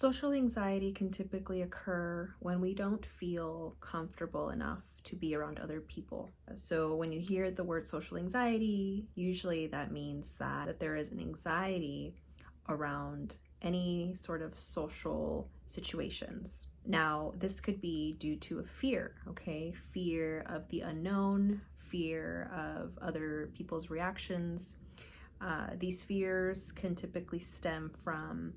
Social anxiety can typically occur when we don't feel comfortable enough to be around other people. So when you hear the word social anxiety, usually that means that there is an anxiety around any sort of social situations. Now, this could be due to a fear, okay? Fear of the unknown, fear of other people's reactions. These fears can typically stem from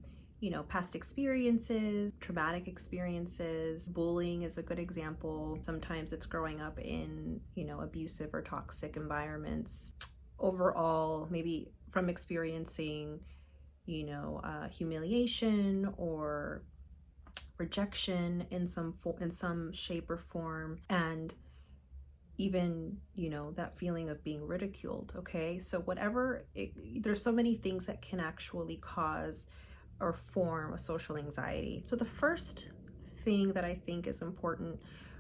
past experiences, traumatic experiences. Bullying is a good example. Sometimes it's growing up in, abusive or toxic environments. Overall, maybe from experiencing, humiliation or rejection in some shape or form, and even that feeling of being ridiculed. Okay, so there's so many things that can actually cause or form a social anxiety. So the first thing that I think is important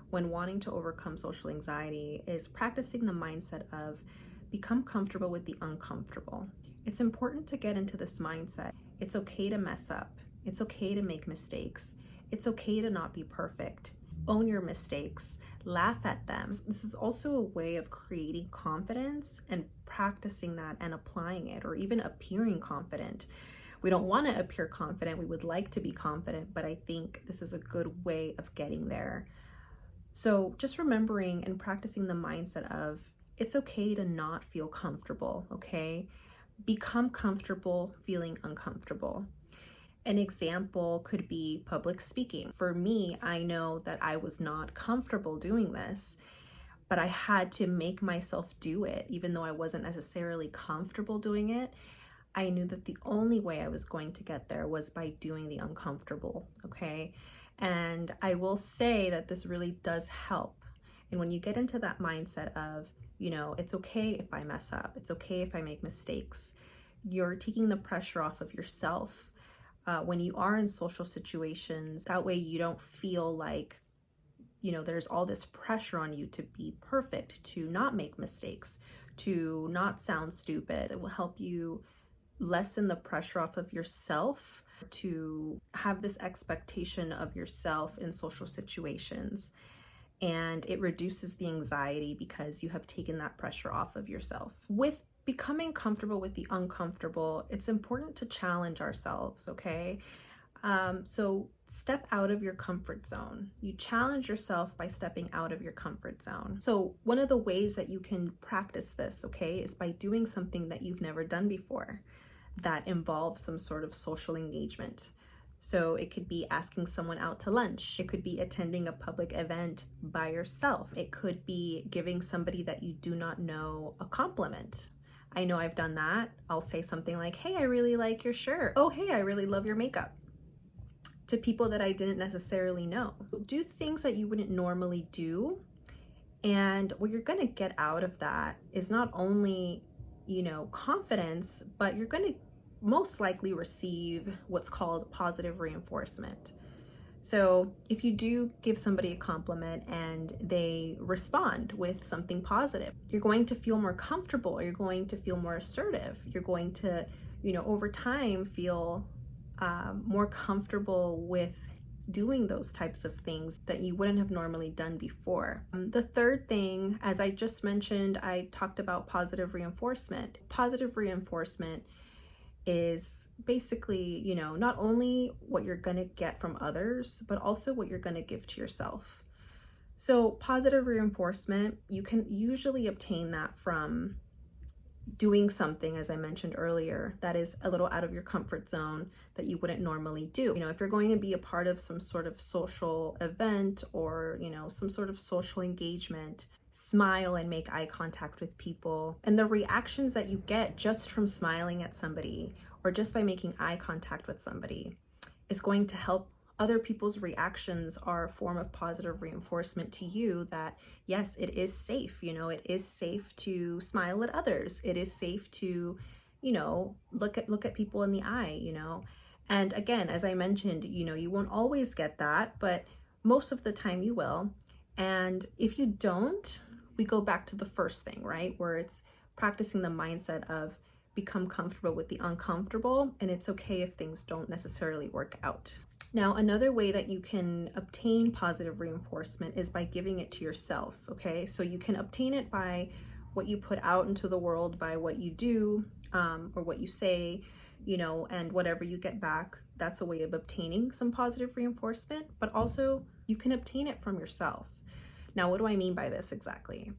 when wanting to overcome social anxiety is practicing the mindset of become comfortable with the uncomfortable. It's important to get into this mindset. It's okay to mess up. It's okay to make mistakes. It's okay to not be perfect. Own your mistakes, laugh at them. This is also a way of creating confidence and practicing that and applying it, or even appearing confident. We don't want to appear confident. We would like to be confident, but I think this is a good way of getting there. So just remembering and practicing the mindset of it's okay to not feel comfortable, okay? Become comfortable feeling uncomfortable. An example could be public speaking. For me, I know that I was not comfortable doing this, but I had to make myself do it, even though I wasn't necessarily comfortable doing it. I knew that the only way I was going to get there was by doing the uncomfortable, okay? And I will say that this really does help. And when you get into that mindset of, it's okay if I mess up, it's okay if I make mistakes, you're taking the pressure off of yourself when you are in social situations. That way you don't feel like, there's all this pressure on you to be perfect, to not make mistakes, to not sound stupid. It will help you lessen the pressure off of yourself to have this expectation of yourself in social situations. And it reduces the anxiety because you have taken that pressure off of yourself. With becoming comfortable with the uncomfortable, it's important to challenge ourselves, okay? So step out of your comfort zone. You challenge yourself by stepping out of your comfort zone. So one of the ways that you can practice this, okay, is by doing something that you've never done before that involves some sort of social engagement. So it could be asking someone out to lunch. It could be attending a public event by yourself. It could be giving somebody that you do not know a compliment. I know I've done that. I'll say something like, hey, I really like your shirt. Oh, hey, I really love your makeup, to people that I didn't necessarily know. Do things that you wouldn't normally do. And what you're gonna get out of that is not only, confidence, but you're gonna most likely receive what's called positive reinforcement. So if you do give somebody a compliment and they respond with something positive, you're going to feel more comfortable, you're going to feel more assertive, you're going to, over time feel more comfortable with doing those types of things that you wouldn't have normally done before. The third thing, as I just mentioned, I talked about positive reinforcement. Positive reinforcement is basically, not only what you're gonna get from others, but also what you're gonna give to yourself. So positive reinforcement, you can usually obtain that from doing something, as I mentioned earlier, that is a little out of your comfort zone that you wouldn't normally do. If you're going to be a part of some sort of social event or, some sort of social engagement, smile and make eye contact with people. And the reactions that you get just from smiling at somebody or just by making eye contact with somebody is going to help. Other people's reactions are a form of positive reinforcement to you that, yes, it is safe. It is safe to smile at others. It is safe to, look at people in the eye, And again, as I mentioned, you won't always get that, but most of the time you will. And if you don't, we go back to the first thing, right? Where it's practicing the mindset of become comfortable with the uncomfortable, and it's okay if things don't necessarily work out. Now, another way that you can obtain positive reinforcement is by giving it to yourself, okay? So you can obtain it by what you put out into the world, by what you do, or what you say, and whatever you get back. That's a way of obtaining some positive reinforcement, but also you can obtain it from yourself. Now, what do I mean by this exactly?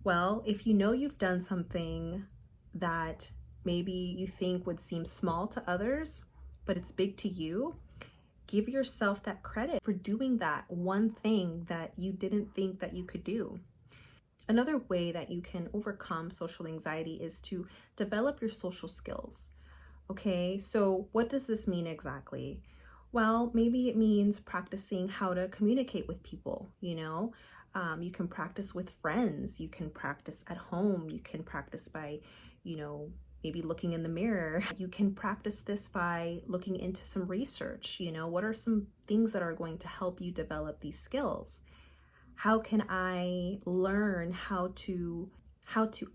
Well, if you know you've done something that maybe you think would seem small to others, but it's big to you, give yourself that credit for doing that one thing that you didn't think that you could do. Another way that you can overcome social anxiety is to develop your social skills. Okay, so what does this mean exactly? Well, maybe it means practicing how to communicate with people, you can practice with friends, you can practice at home, you can practice by, maybe looking in the mirror. You can practice this by looking into some research. What are some things that are going to help you develop these skills? How can I learn how to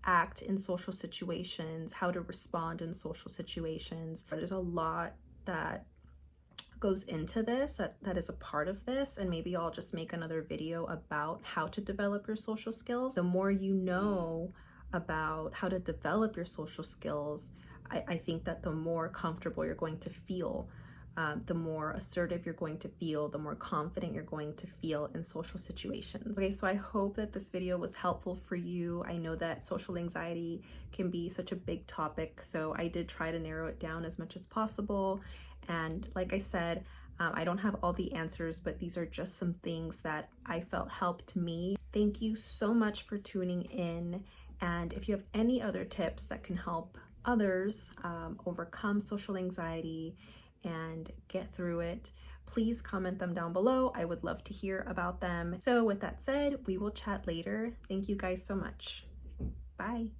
act in social situations, how to respond in social situations? There's a lot that goes into this that is a part of this, and maybe I'll just make another video about how to develop your social skills. The more you know about how to develop your social skills, I think that the more comfortable you're going to feel, the more assertive you're going to feel, the more confident you're going to feel in social situations. Okay, so I hope that this video was helpful for you. I know that social anxiety can be such a big topic, so I did try to narrow it down as much as possible. And like I said, I don't have all the answers, but these are just some things that I felt helped me. Thank you so much for tuning in. And if you have any other tips that can help others overcome social anxiety and get through it, please comment them down below. I would love to hear about them. So with that said, we will chat later. Thank you guys so much. Bye.